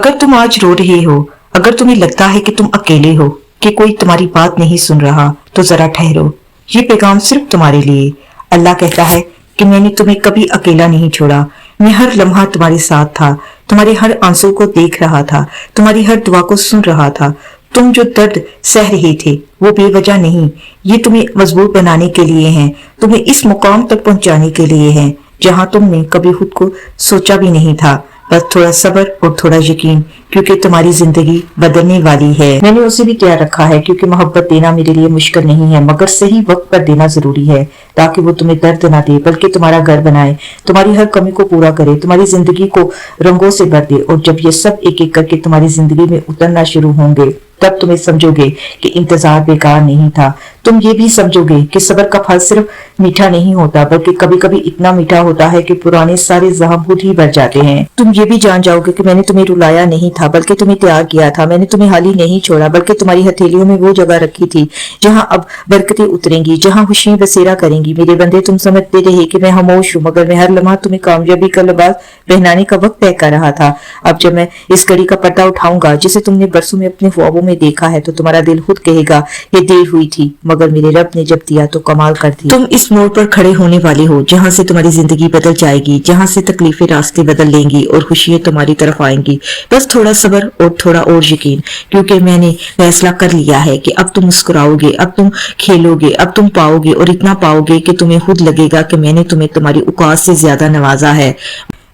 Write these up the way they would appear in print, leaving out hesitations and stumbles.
अगर तुम आज रो रहे हो, अगर तुम्हें लगता है कि तुम अकेले हो, कि कोई तुम्हारी बात नहीं सुन रहा, तो जरा ठहरो। ये पैगाम सिर्फ तुम्हारे लिए। अल्लाह कहता है कि मैंने तुम्हें कभी अकेला नहीं छोड़ा। मैं हर लम्हा तुम्हारे साथ था, तुम्हारे हर आंसू को देख रहा था, तुम्हारी हर दुआ को सुन रहा था। तुम जो दर्द सह रहे थे वो बेवजह नहीं, ये तुम्हें मजबूत बनाने के लिए है, तुम्हें इस मुकाम तक पहुंचाने के लिए है जहां तुमने कभी खुद को सोचा भी नहीं था। बस थोड़ा सब्र और थोड़ा यकीन, क्योंकि तुम्हारी जिंदगी बदलने वाली है। मैंने उसे भी तैयार रखा है, क्योंकि मोहब्बत देना मेरे लिए मुश्किल नहीं है, मगर सही वक्त पर देना जरूरी है, ताकि वो तुम्हें दर्द ना दे बल्कि तुम्हारा घर बनाए, तुम्हारी हर कमी को पूरा करे, तुम्हारी जिंदगी को रंगों से भर दे। और जब ये सब एक एक करके तुम्हारी जिंदगी में उतरना शुरू होंगे, तब तुम्हें समझोगे कि इंतजार बेकार नहीं था। तुम ये भी समझोगे कि सब्र का फल सिर्फ मीठा नहीं होता, बल्कि कभी कभी इतना मीठा होता है कि पुराने सारे जख्म खुद ही भर जाते हैं। तुम ये भी जान जाओगे कि मैंने तुम्हें रुलाया नहीं था, बल्कि तुम्हें तैयार किया था। मैंने तुम्हें हाल ही नहीं छोड़ा, बल्कि तुम्हारी हथेलियों में वो जगह रखी थी जहां अब बरकतें उतरेंगी, जहां खुशियां बसेरा करेंगी। मेरे बंदे, तुम समझते रहे कि मैं खामोश हूँ, मगर मैं हर लम्हा तुम्हें कामयाबी का लिबास पहनाने का वक्त तय कर रहा था। अब जब मैं इस घड़ी का पर्दा उठाऊंगा जिसे तुमने बरसों में अपने ख्वाबों में देखा है, तो तुम्हारा दिल खुद कहेगा ये देर हुई थी, मगर मेरे रब ने जब दिया तो कमाल कर दिया। तुम इस मोड़ पर खड़े होने वाले हो जहां से तुम्हारी जिंदगी बदल जाएगी, जहां से तकलीफें रास्ते बदल लेंगी और खुशियां तुम्हारी तरफ आएंगी। बस थोड़ा सब्र और थोड़ा और यकीन, क्योंकि मैंने फैसला कर लिया है कि अब तुम मुस्कुराओगे, अब तुम खेलोगे, अब तुम पाओगे और इतना पाओगे कि तुम्हें खुद लगेगा कि मैंने तुम्हें तुम्हारी औकात से ज्यादा नवाजा है।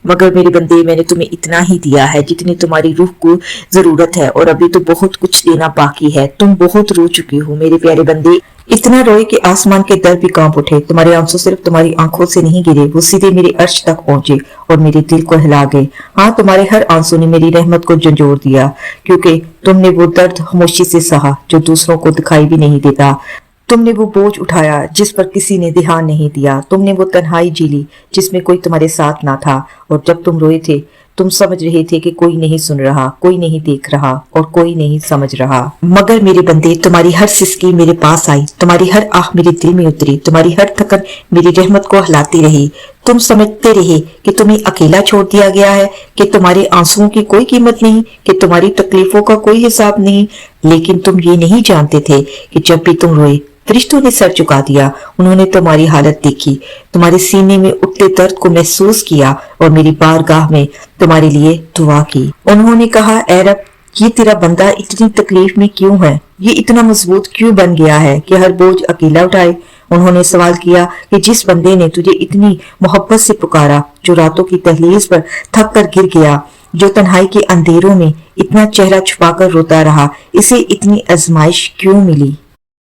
मगर मेरे बंदे, मैंने तुम्हें इतना ही दिया है जितनी तुम्हारी रूह को जरूरत है, और अभी तो बहुत कुछ देना बाकी है। तुम बहुत रो चुके हो मेरे प्यारे बंदे, इतना रोए कि आसमान के दर भी कांप उठे। तुम्हारे आंसू सिर्फ तुम्हारी आंखों से नहीं गिरे, वो सीधे मेरे अर्श तक पहुंचे और मेरे दिल को हिला गए। हाँ, तुम्हारे हर आंसू ने मेरी रहमत को झंझोर दिया, क्योंकि तुमने वो दर्द खामोशी से सहा जो दूसरों को दिखाई भी नहीं देता। तुमने वो बोझ उठाया जिस पर किसी ने ध्यान नहीं दिया। तुमने वो तन्हाई झीली जिसमें कोई तुम्हारे साथ ना था, और जब तुम रोए थे तुम समझ रहे थे कि कोई नहीं सुन रहा, कोई नहीं देख रहा और कोई नहीं समझ रहा। मगर मेरे बंदे, तुम्हारी हर सिसकी मेरे पास आई, तुम्हारी हर आह मेरे दिल में उतरी, तुम्हारी हर थकन मेरी रहमत को हिलाती रही। तुम समझते रहे कि तुम्हें अकेला छोड़ दिया गया है, कि तुम्हारे आंसुओं की कोई कीमत नहीं, कि तुम्हारी तकलीफों का कोई हिसाब नहीं। लेकिन तुम ये नहीं जानते थे कि जब भी तुम रोए, फरिश्तों ने सर झुका दिया। उन्होंने तुम्हारी हालत देखी, तुम्हारे सीने में उठते दर्द को महसूस किया और मेरी बारगाह में तुम्हारे लिए दुआ की। उन्होंने कहा, ऐ रब, ये तेरा बंदा इतनी तकलीफ में क्यों है? ये इतना मजबूत क्यों बन गया है कि हर बोझ अकेला उठाए? उन्होंने सवाल किया कि जिस बंदे ने तुझे इतनी मोहब्बत से पुकारा, जो रातों की दहलीज पर थक कर गिर गया, जो तन्हाई के अंधेरों में इतना चेहरा छुपाकर रोता रहा, इसे इतनी आजमाइश क्यों मिली?